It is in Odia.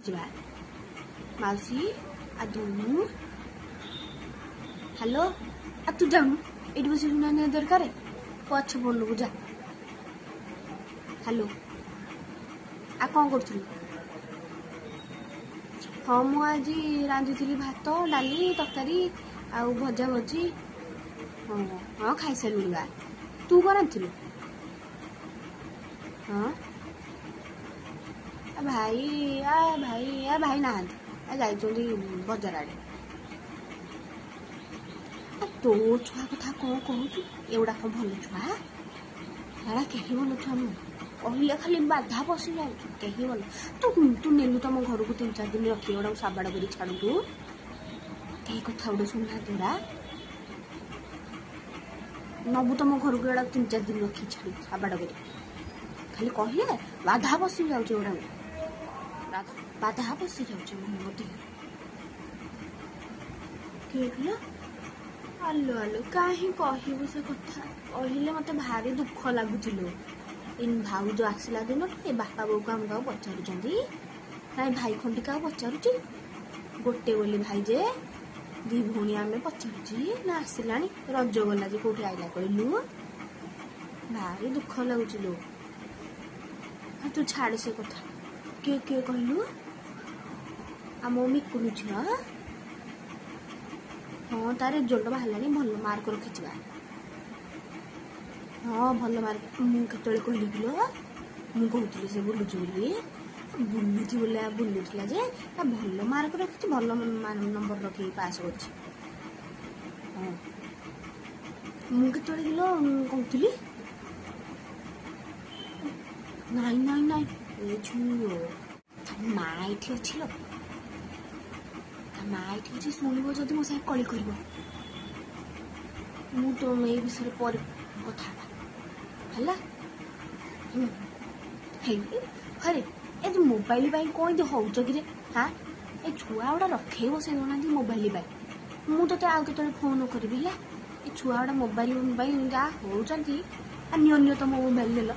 ଯିବା ମାଉସୀ ଆ ଦଉନୁ ହ୍ୟାଲୋ ଆ ତୁ ଯାଉନୁ ଏଇଠି ବସି ଶୁଣିବା ଦରକାର ପଛ ବୋଲକୁ ଯା ହ୍ୟାଲୋ ଆ କ'ଣ କରୁଥିଲୁ? ହଁ ମୁଁ ଆଜି ରାନ୍ଧିଥିଲି ଭାତ ଡାଲି ତରକାରୀ ଆଉ ଭଜା ଭଜି। ହଁ ହଁ ଖାଇସାରିଲୁଣି ବା। ତୁ କ'ଣ ରାନ୍ଧିଥିଲୁ? ହଁ ଭାଇ ନାହାନ୍ତି ଯାଇଛନ୍ତି ବଜାର ଆଡ଼େ। ତୋ ଛୁଆ କଥା କ'ଣ କହୁଛୁ? ଏଗୁଡ଼ା କ'ଣ ଭଲ ଛୁଆ? ଏଗୁଡ଼ା କେହି ଭଲ ଛୁଆ ନୁହଁ। କହିଲେ ଖାଲି ବାଧା ପଶି ଯାଉଛୁ। କେହି ଭଲ ତୁ ନେଲୁ ତମ ଘରକୁ 3-4 ଦିନ ରଖି ଏଗୁଡ଼ାକୁ ସାବାଡ଼ କରି ଛାଡ଼ୁଛୁ। କେହି କଥା ଗୋଟେ ଶୁଣୁନାହାନ୍ତି। ଏଗୁଡ଼ା ନବୁ ତମ ଘରକୁ ଏଗୁଡ଼ା 3-4 ଦିନ ରଖି ଛାଡ଼ୁ ସାବାଡ଼ କରି। ଖାଲି କହିଲେ ବାଧା ପଶି ଯାଉଛି। ଏଗୁଡ଼ାକୁ ବାଧା ପଶି ଯାଉଛି ମତେ। କିଏ କହିଲ? ଆଲୋ କାହିଁ କହିବୁ ସେ କଥା? କହିଲେ ମତେ ଭାରି ଦୁଃଖ ଲାଗୁଥିଲୁ। ଏ ଭାଉଜ ଆସିଲା ଦିନଠୁ ଏ ବାପା ବୋଉକୁ ଆମକୁ ଆଉ ପଚାରୁଛନ୍ତି? ନାଇଁ ଭାଇ ଖଣ୍ଡିକାକୁ ପଚାରୁଛି? ଗୋଟେ ବୋଲି ଭାଇ ଯେ 2 ଭଉଣୀ ଆମେ ପଚାରୁଛି ନା ଆସିଲାଣି? ରଜ ଗଲା ଯେ କୋଉଠି ଆଇଲା କହିଲୁ? ଭାରି ଦୁଃଖ ଲାଗୁଛି ଲୋ। ତୁ ଛାଡେ ସେ କଥା। କିଏ କହିଲୁ? ଆମ ମିକୁନି ଝିଅ। ହଁ ତା ରେଜଲ୍ଟ ବାହାରିଲାଣି। ଭଲ ମାର୍କ ରଖିଛି ବା। ହଁ ଭଲ ମାର୍କ। ମୁଁ କେତେବେଳେ କହିଲି କିଲୋ? ମୁଁ କହୁଥିଲି ସେ ବୁଲୁଛି ବୋଲି। ବୁଲୁଥିଲା ଯେ ଭଲ ମାର୍କ ରଖିଛି। ଭଲ ନମ୍ବର ରଖିକି ପାସ୍ କରିଛି। ହଁ ମୁଁ କେତେବେଳେ କିଲୋ କହୁଥିଲି? ନାଇଁ ଏ ଝିଅ ତା ମା ଏଠି ଅଛି ଲୋ। ତା ମା ଏଠି ଅଛି। ଶୁଣିବ ଯଦି ମୋ ସାଙ୍ଗେ କଳି କରିବ। ମୁଁ ତ ଏଇ ବିଷୟରେ ପରେ କଥା ହେବା ହେଲା। ହରେ ଏ ମୋବାଇଲ ପାଇଁ କ'ଣ ଏମିତି ହଉଛ କିରେ? ଏ ଛୁଆ ଗୁଡ଼ା ରଖେଇ ବସେଇ ଦେଉନାହାନ୍ତି ମୋବାଇଲ ପାଇଁ। ମୁଁ ତୋତେ ଆଉ କେତେବେଳେ ଫୋନ କରିବି ହେଲା। ଏ ଛୁଆ ଗୁଡ଼ା ମୋବାଇଲ ପାଇଁ ଯାହା ହଉଛନ୍ତି। ନିଅ ତମ ମୋବାଇଲ ଦେଲ।